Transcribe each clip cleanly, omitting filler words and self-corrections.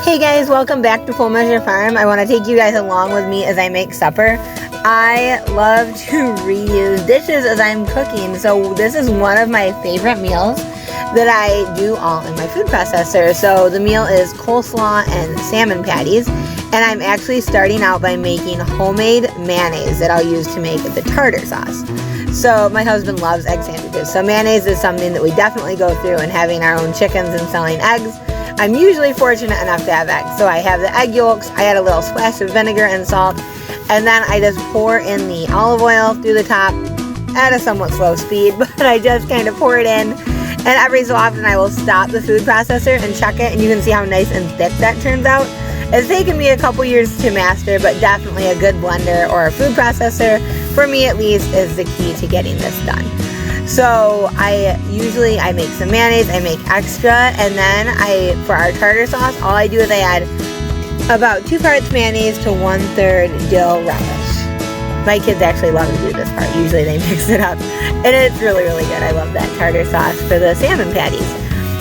Hey guys, welcome back to Full Measure Farm. I want to take you guys along with me as I make supper. I love to reuse dishes as I'm cooking, so this is one of my favorite meals that I do all in my food processor. So the meal is coleslaw and salmon patties, and I'm actually starting out by making homemade mayonnaise that I'll use to make the tartar sauce. So my husband loves egg sandwiches, so mayonnaise is something that we definitely go through, and having our own chickens and selling eggs, I'm usually fortunate enough to have eggs. So I have the egg yolks, I add a little splash of vinegar and salt, and then I just pour in the olive oil through the top at a somewhat slow speed, but I just kind of pour it in, and every so often I will stop the food processor and check it, and you can see how nice and thick that turns out. It's taken me a couple years to master, but definitely a good blender or a food processor, for me at least, is the key to getting this done. So I make some mayonnaise, I make extra, and then for our tartar sauce, all I do is I add about 2 parts mayonnaise to 1/3 dill relish. My kids actually love to do this part. Usually they mix it up, and it's really, really good. I love that tartar sauce for the salmon patties.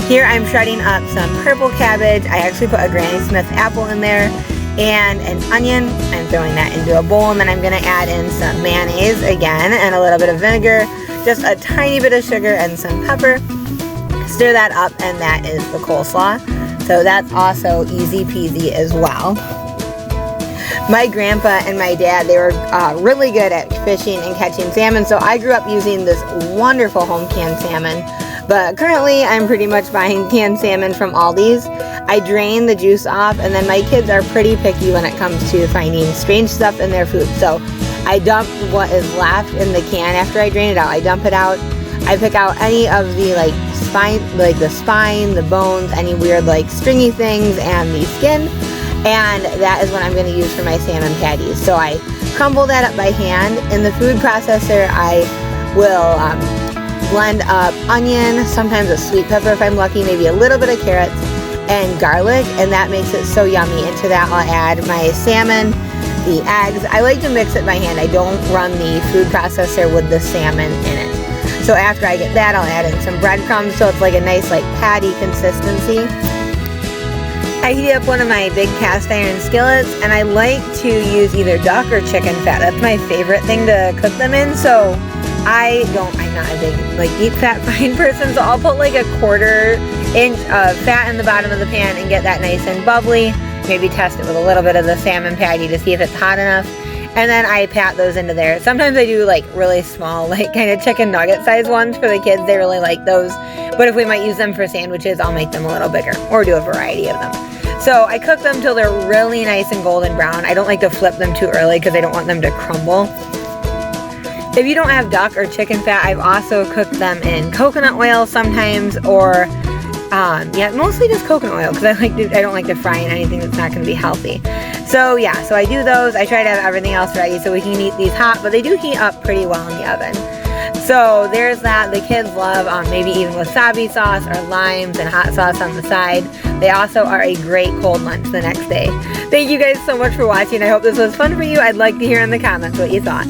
Here I'm shredding up some purple cabbage. I actually put a Granny Smith apple in there and an onion. I'm throwing that into a bowl, and then I'm gonna add in some mayonnaise again and a little bit of vinegar, just a tiny bit of sugar and some pepper. Stir that up, and that is the coleslaw. So that's also easy peasy as well. My grandpa and my dad, they were really good at fishing and catching salmon, so I grew up using this wonderful home canned salmon. But currently, I'm pretty much buying canned salmon from Aldi's. I drain the juice off, and then my kids are pretty picky when it comes to finding strange stuff in their food. So I dump what is left in the can after I drain it out. I dump it out. I pick out any of the the spine, the bones, any weird stringy things, and the skin. And that is what I'm going to use for my salmon patties. So I crumble that up by hand. In the food processor, I will blend up onion, sometimes a sweet pepper if I'm lucky, maybe a little bit of carrots, and garlic, and that makes it so yummy. Into that I'll add my salmon, the eggs. I like to mix it by hand. I don't run the food processor with the salmon in it. So after I get that, I'll add in some breadcrumbs so it's like a nice patty consistency. I heat up one of my big cast iron skillets, and I like to use either duck or chicken fat. That's my favorite thing to cook them in. So I'm not a big deep fat fine person, so I'll put a 1/4 inch of fat in the bottom of the pan and get that nice and bubbly. Maybe test it with a little bit of the salmon patty to see if it's hot enough, and then I pat those into there. Sometimes I do really small, kind of chicken nugget size ones for the kids. They really like those, but if we might use them for sandwiches, I'll make them a little bigger or do a variety of them. So I cook them till they're really nice and golden brown. I don't like to flip them too early because I don't want them to crumble. If you don't have duck or chicken fat, I've also cooked them in coconut oil sometimes, or mostly just coconut oil because I don't like to fry in anything that's not going to be healthy. So so I do those. I try to have everything else ready so we can eat these hot, but they do heat up pretty well in the oven. So there's that. The kids love maybe even wasabi sauce or limes and hot sauce on the side. They also are a great cold lunch the next day. Thank you guys so much for watching. I hope this was fun for you. I'd like to hear in the comments what you thought.